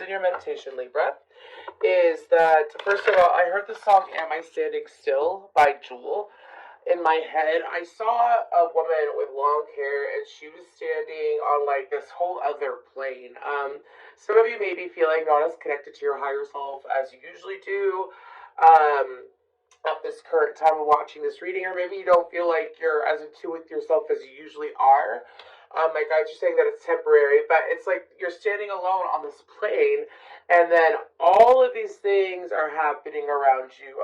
in your meditation, Libra, is that, first of all, I heard the song Am I Standing Still by Jewel. In my head, I saw a woman with long hair, and she was standing on, like, this whole other plane. Some of you may be feeling not as connected to your higher self as you usually do. At this current time of watching this reading, or maybe you don't feel like you're as in tune with yourself as you usually are. My guides are saying that it's temporary, but it's like you're standing alone on this plane, and then all of these things are happening around you.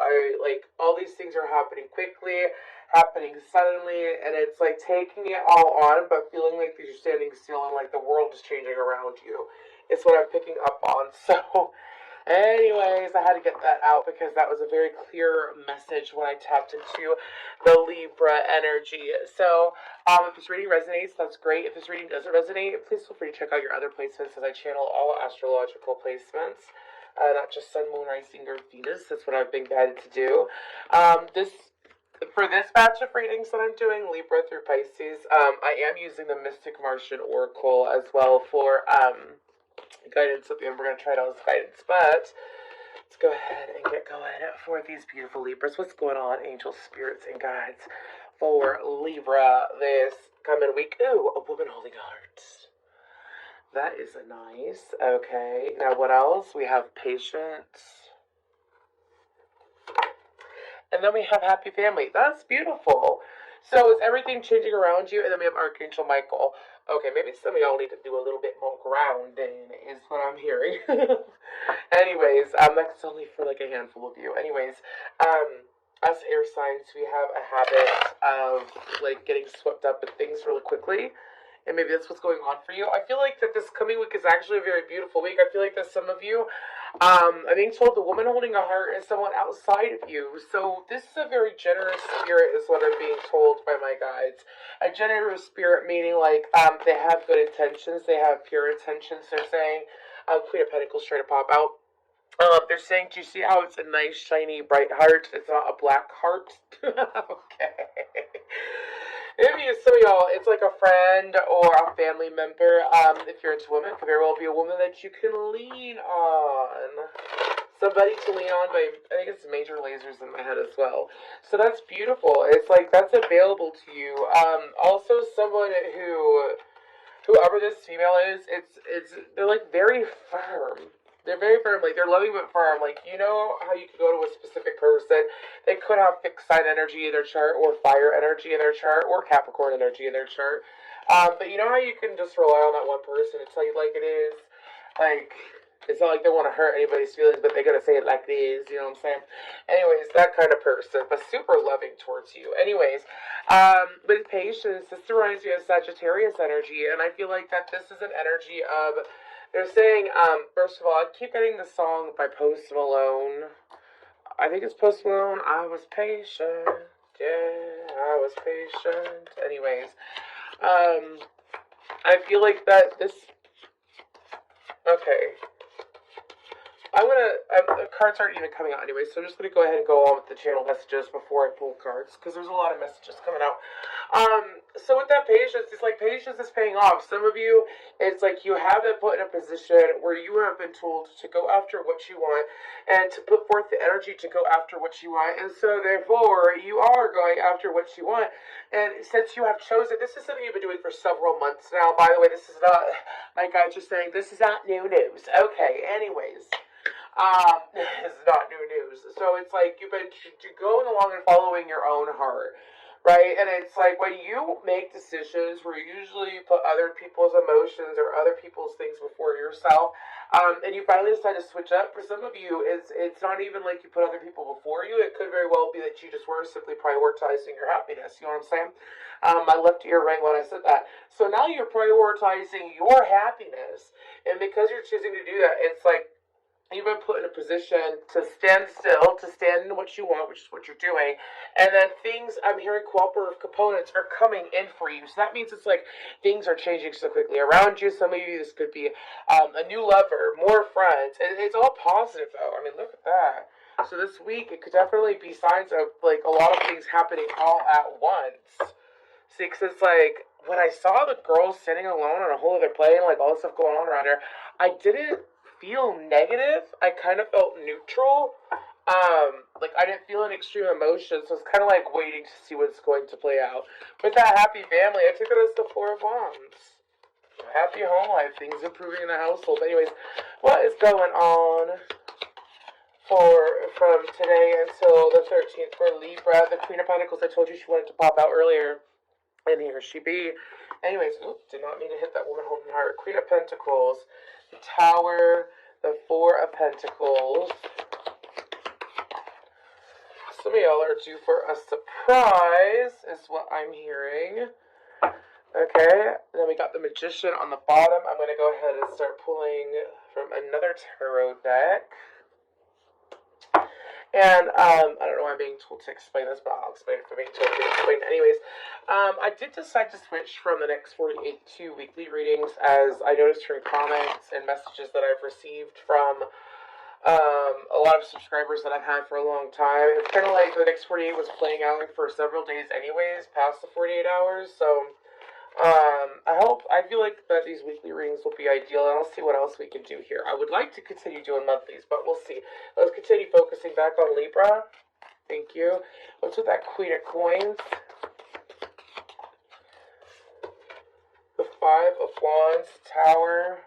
All these things are happening quickly, happening suddenly, and it's like taking it all on, but feeling like you're standing still and like the world is changing around you. It's what I'm picking up on. So anyways, I had to get that out because that was a very clear message when I tapped into the Libra energy. So, if this reading resonates, that's great. If this reading doesn't resonate, please feel free to check out your other placements as I channel all astrological placements, not just Sun, Moon, Rising, or Venus. That's what I've been guided to do. For this batch of readings that I'm doing, Libra through Pisces, I am using the Mystic Martian Oracle as well for guidance at the end. We're going to try it out as guidance, but let's go ahead and get going for these beautiful Libras. What's going on, angels, spirits, and guides for Libra this coming week? Ooh, a woman holding a heart. That is nice. Okay, now what else? We have patience. And then we have happy family. That's beautiful. So is everything changing around you? And then we have Archangel Michael. Okay, maybe some of y'all need to do a little bit more grounding, is what I'm hearing. Anyways, that's only for like a handful of you. Anyways, us air signs, we have a habit of like getting swept up in things really quickly. And maybe that's what's going on for you. I feel like that this coming week is actually a very beautiful week. I feel like that some of you, I'm being told the woman holding a heart is someone outside of you. So this is a very generous spirit is what I'm being told by my guides. A generous spirit meaning like they have good intentions. They have pure intentions. They're saying, Queen of Pentacles trying to pop out. They're saying, do you see how it's a nice, shiny, bright heart? It's not a black heart. Okay. Maybe some of y'all, it's like a friend or a family member. If you're into women, it could very well be a woman that you can lean on. Somebody to lean on by, I think it's major lasers in my head as well. So that's beautiful. It's like that's available to you. Also, someone whoever this female is, they're like very firm. They're very firm, like they're loving but firm. Like, you know how you could go to a specific person, they could have fixed sign energy in their chart, or fire energy in their chart, or Capricorn energy in their chart. But you know how you can just rely on that one person and tell you like it is? Like, it's not like they want to hurt anybody's feelings, but they're going to say it like it is, you know what I'm saying? Anyways, that kind of person, but super loving towards you. Anyways, with patience, this reminds me of Sagittarius energy, and I feel like that this is an energy of, they're saying, first of all, I keep getting the song by Post Malone. I think it's Post Malone. I was patient. Yeah, I was patient. Anyways, I feel like that this, okay. The cards aren't even coming out anyway, so I'm just going to go ahead and go on with the channel messages before I pull cards, because there's a lot of messages coming out. So with that patience, it's like patience is paying off. Some of you, it's like you have been put in a position where you have been told to go after what you want, and to put forth the energy to go after what you want, and so therefore, you are going after what you want, and since you have chosen, this is something you've been doing for several months now, by the way, this is not, my guys are saying, this is not new news. Okay, anyways. This is not new news. So it's like you've been going along and following your own heart, right? And it's like when you make decisions where you usually put other people's emotions or other people's things before yourself, and you finally decide to switch up. For some of you, it's not even like you put other people before you. It could very well be that you just were simply prioritizing your happiness. You know what I'm saying? My left ear rang when I said that. So now you're prioritizing your happiness, and because you're choosing to do that, it's like you've been put in a position to stand still, to stand in what you want, which is what you're doing, and then things, I'm hearing cooperative components are coming in for you. So that means it's like things are changing so quickly around you. Some of you, this could be a new lover, more friends, and it's all positive though. I mean, look at that. So this week, it could definitely be signs of like a lot of things happening all at once. See, because it's like, when I saw the girl sitting alone on a whole other plane, like all this stuff going on around her, I didn't feel negative. I kind of felt neutral. Like I didn't feel an extreme emotion, so it's kind of like waiting to see what's going to play out. With that happy family, I took it as the Four of Wands. Happy home life, things improving in the household. Anyways, what is going on from today until the 13th for Libra? The Queen of Pentacles, I told you she wanted to pop out earlier. And here she be. Anyways, did not mean to hit that woman holding heart. Queen of Pentacles, the Tower, the Four of Pentacles. Some of y'all are due for a surprise, is what I'm hearing. Okay, then we got the Magician on the bottom. I'm going to go ahead and start pulling from another tarot deck. And, I don't know why I'm being told to explain this, but I'll explain it for being told to explain. Anyways, I did decide to switch from the next 48 to weekly readings, as I noticed from comments and messages that I've received from a lot of subscribers that I've had for a long time. It's kind of like the next 48 was playing out for several days anyways, past the 48 hours, so I feel like that these weekly readings will be ideal, and I'll see what else we can do here. I would like to continue doing monthlies, but we'll see. Let's continue focusing back on Libra. Thank you. What's with that Queen of Coins? The Five of Wands, Tower,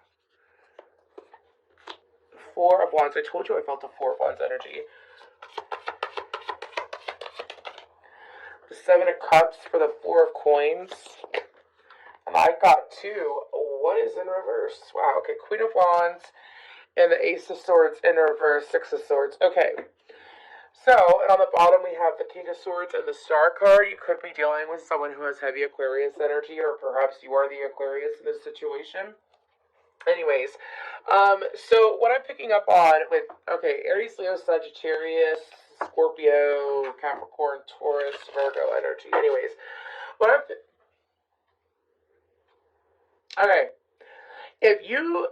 Four of Wands. I told you I felt the Four of Wands energy. The Seven of Cups for the Four of Coins. And I got two. What is in reverse? Wow, okay, Queen of Wands and the Ace of Swords in reverse, Six of Swords. Okay, so, and on the bottom we have the King of Swords and the Star card. You could be dealing with someone who has heavy Aquarius energy, or perhaps you are the Aquarius in this situation. Anyways, so what I'm picking up on with, okay, Aries, Leo, Sagittarius, Scorpio, Capricorn, Taurus, Virgo energy. Anyways, what I'm... Okay, if you,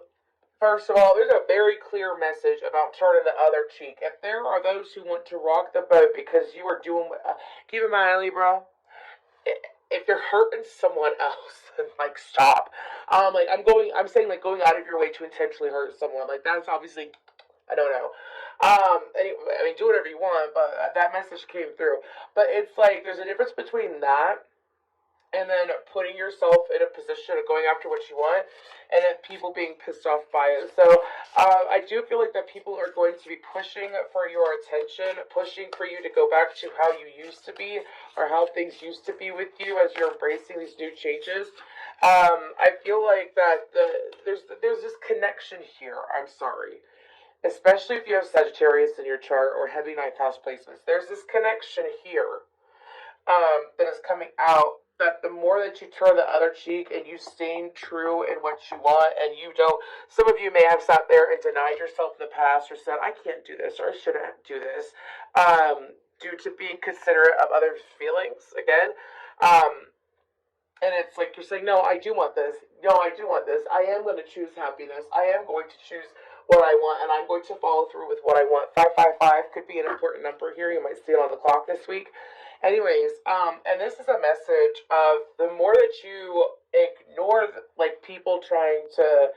first of all, there's a very clear message about turning the other cheek. If there are those who want to rock the boat because you are doing, keep in mind, Libra, if you're hurting someone else, like, stop. I'm saying, like, going out of your way to intentionally hurt someone, like, that's obviously, I don't know. Anyway, I mean, do whatever you want, but that message came through. But it's like, there's a difference between that and then putting yourself in a position of going after what you want, and then people being pissed off by it. So, I do feel like that people are going to be pushing for your attention, pushing for you to go back to how you used to be, or how things used to be with you as you're embracing these new changes. I feel like that there's this connection here, I'm sorry. Especially if you have Sagittarius in your chart, or heavy ninth house placements. There's this connection here, that is coming out, that the more that you turn the other cheek and you staying true in what you want, and you don't, some of you may have sat there and denied yourself in the past, or said, I can't do this, or I shouldn't do this, due to being considerate of others' feelings, again, and it's like you're saying, no, I do want this, no, I do want this, I am going to choose happiness, I am going to choose what I want, and I'm going to follow through with what I want. 555 could be an important number here, you might see it on the clock this week. Anyways, and this is a message of the more that you ignore, like, people trying to,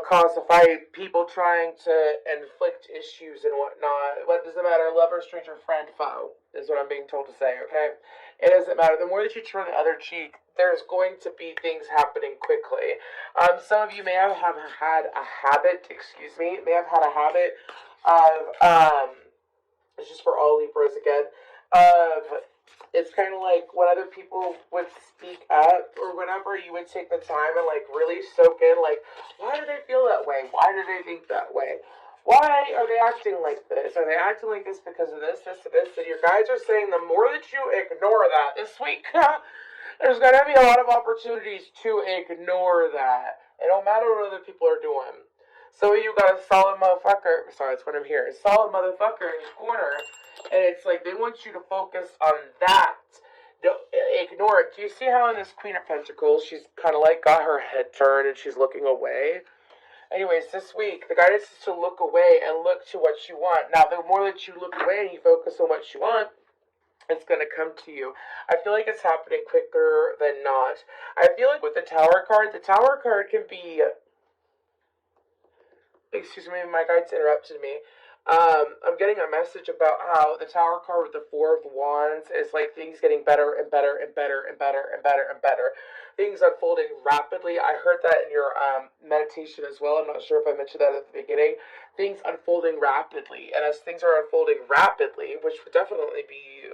cause a fight, people trying to inflict issues and whatnot. What does it matter? Lover, stranger, friend, foe, is what I'm being told to say, okay? It doesn't matter. The more that you turn the other cheek, there's going to be things happening quickly. Some of you may have had a habit, of, it's just for all Libras again, it's kind of like when other people would speak up or whatever, you would take the time and, like, really soak in, like, why do they feel that way? Why do they think that way? Why are they acting like this? Are they acting like this because of this, this, and this? And your guides are saying the more that you ignore that this week, there's going to be a lot of opportunities to ignore that. It don't matter what other people are doing. So you got a solid motherfucker, sorry, that's what I'm hearing, a solid motherfucker in your corner, and it's like they want you to focus on that. Don't ignore it. Do you see how in this Queen of Pentacles, she's kind of like got her head turned and she's looking away? Anyways, this week, the guidance is to look away and look to what you want. Now, the more that you look away and you focus on what you want, it's going to come to you. I feel like it's happening quicker than not. I feel like with the Tower card can be Excuse me, my guides interrupted me. I'm getting a message about how the Tower card with the Four of Wands is like things getting better and better and better and better and better and better. Things unfolding rapidly. I heard that in your meditation as well. I'm not sure if I mentioned that at the beginning. Things unfolding rapidly, and as things are unfolding rapidly, which would definitely be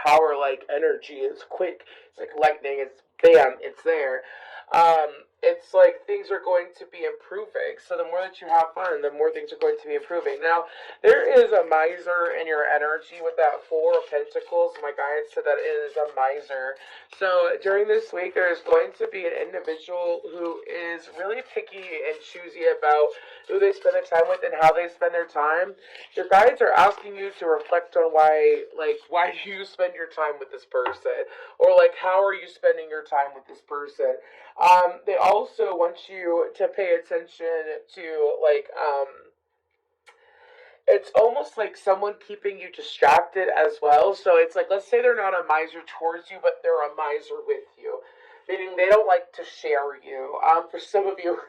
tower-like energy, it's quick. It's like lightning. It's bam. It's there. It's like things are going to be improving. So the more that you have fun, the more things are going to be improving. Now, there is a miser in your energy with that Four of Pentacles. My guide said that it is a miser. So during this week, there is going to be an individual who is really picky and choosy about who they spend their time with and how they spend their time. Your guides are asking you to reflect on why do you spend your time with this person? Or like, how are you spending your time with this person? They also want you to pay attention to it's almost like someone keeping you distracted as well. So it's like, let's say they're not a miser towards you, but they're a miser with you, meaning they don't like to share you. For some of you,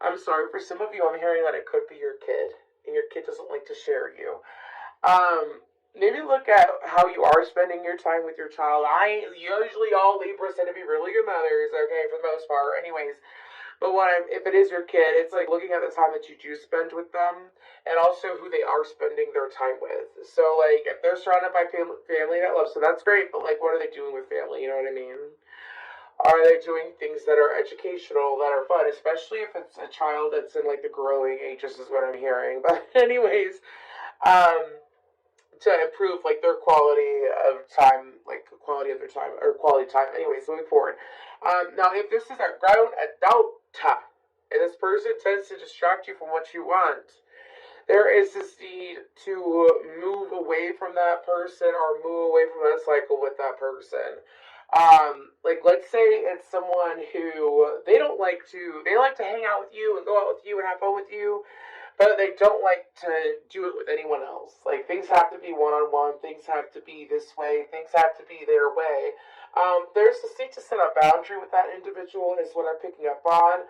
I'm sorry, for some of you, I'm hearing that it could be your kid, and your kid doesn't like to share you. Maybe look at how you are spending your time with your child. Usually all Libras tend to be really good mothers, okay, for the most part. Anyways, but if it is your kid, it's like looking at the time that you do spend with them, and also who they are spending their time with. So like, if they're surrounded by family that loves them, that's great. But like, what are they doing with family? You know what I mean? Are they doing things that are educational, that are fun? Especially if it's a child that's in like the growing ages, is what I'm hearing. But anyways, um to improve like their quality of time, like quality of their time or quality time. Anyways, moving forward. Now, if this is a grown adult, and this person tends to distract you from what you want, there is this need to move away from that person or move away from that cycle with that person. Like let's say it's someone who they like to hang out with you and go out with you and have fun with you, but they don't like to do it with anyone else. Like things have to be one-on-one, things have to be this way, things have to be their way. There's this need to set a boundary with that individual is what I'm picking up on.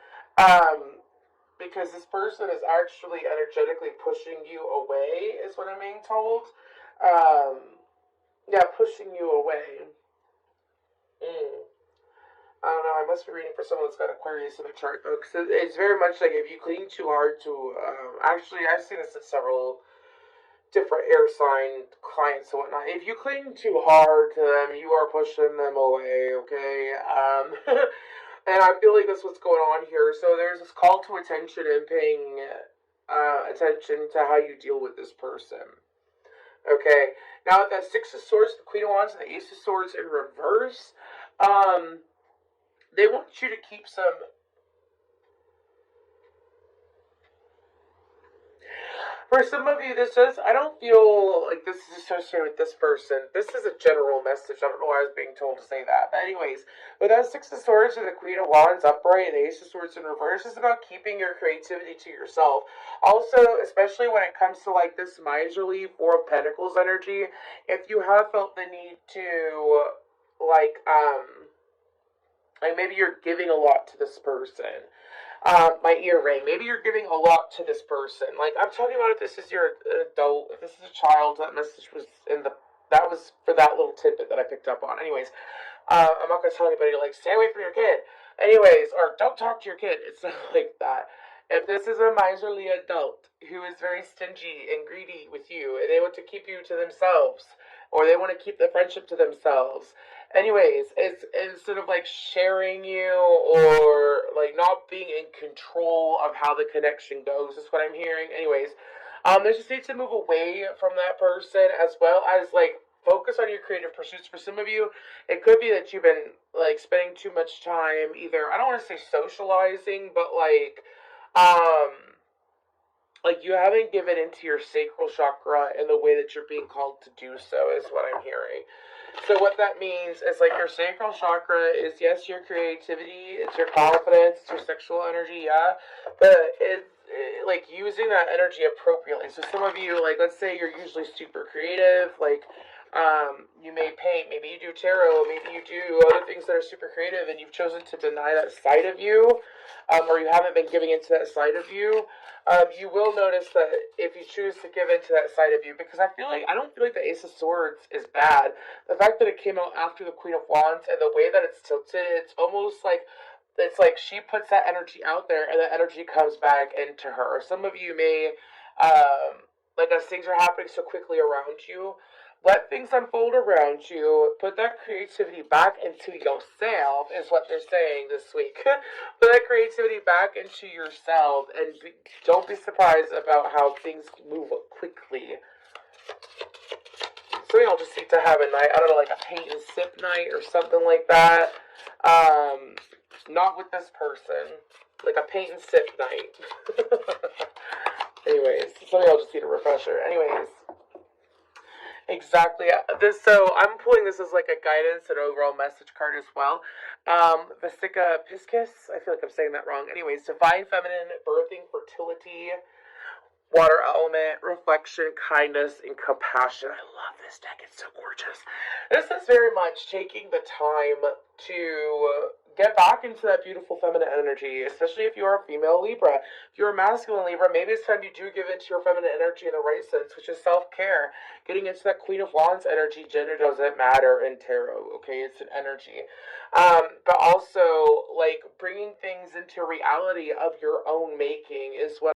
Because this person is actually energetically pushing you away, is what I'm being told. Yeah, pushing you away. Mm. I don't know. I must be reading for someone that's got Aquarius in the chart, though, because it's very much like if you cling too hard to. Actually, I've seen this in several different air sign clients and whatnot. If you cling too hard to them, you are pushing them away. Okay. And I feel like that's what's going on here. So there's this call to attention and paying attention to how you deal with this person. Okay. Now with that Six of Swords, the Queen of Wands, and the Ace of Swords in reverse, they want you to keep some. For some of you, I don't feel like this is associated with this person. This is a general message. I don't know why I was being told to say that. But anyways, with that Six of Swords and the Queen of Wands upright and the Ace of Swords in reverse, is about keeping your creativity to yourself. Also, especially when it comes to like this miserly Four of Pentacles energy, if you have felt the need to like maybe you're giving a lot to this person. My earring. Maybe you're giving a lot to this person. Like I'm talking about if this is your adult, if this is a child. That message was that was for that little tidbit that I picked up on. Anyways, I'm not gonna tell anybody like stay away from your kid. Anyways, or don't talk to your kid. It's not like that. If this is a miserly adult who is very stingy and greedy with you, and they want to keep you to themselves, or they want to keep the friendship to themselves. Anyways, it's instead of like sharing you or like not being in control of how the connection goes, is what I'm hearing. Anyways, there's just need to move away from that person as well as like focus on your creative pursuits. For some of you, it could be that you've been like spending too much time either, I don't want to say socializing, but like you haven't given into your sacral chakra in the way that you're being called to do so, is what I'm hearing. So what that means is like your sacral chakra is, yes, your creativity, it's your confidence, it's your sexual energy, yeah, but like using that energy appropriately. So some of you, like, let's say you're usually super creative, like, you may paint, maybe you do tarot, maybe you do other things that are super creative, and you've chosen to deny that side of you, or you haven't been giving into that side of you. You will notice that if you choose to give into that side of you, because I don't feel like the Ace of Swords is bad. The fact that it came out after the Queen of Wands and the way that it's tilted, it's like she puts that energy out there and the energy comes back into her. Some of you may, like as things are happening so quickly around you, let things unfold around you. Put that creativity back into yourself, is what they're saying this week. Put that creativity back into yourself, and don't be surprised about how things move quickly. So y'all just need to have a night, I don't know, like a paint and sip night or something like that. Not with this person. Like a paint and sip night. Anyways, some of y'all just need a refresher. Anyways. Exactly. So I'm pulling this as like a guidance and overall message card as well. Vesica Piscis. I feel like I'm saying that wrong. Anyways, divine feminine, birthing, fertility, water element, reflection, kindness, and compassion. I love this deck. It's so gorgeous. This is very much taking the time to get back into that beautiful feminine energy, especially if you are a female Libra. If you're a masculine Libra, maybe it's time you do give into your feminine energy in the right sense, which is self-care. Getting into that Queen of Wands energy. Gender doesn't matter in tarot, okay? It's an energy. But also, like, bringing things into reality of your own making is what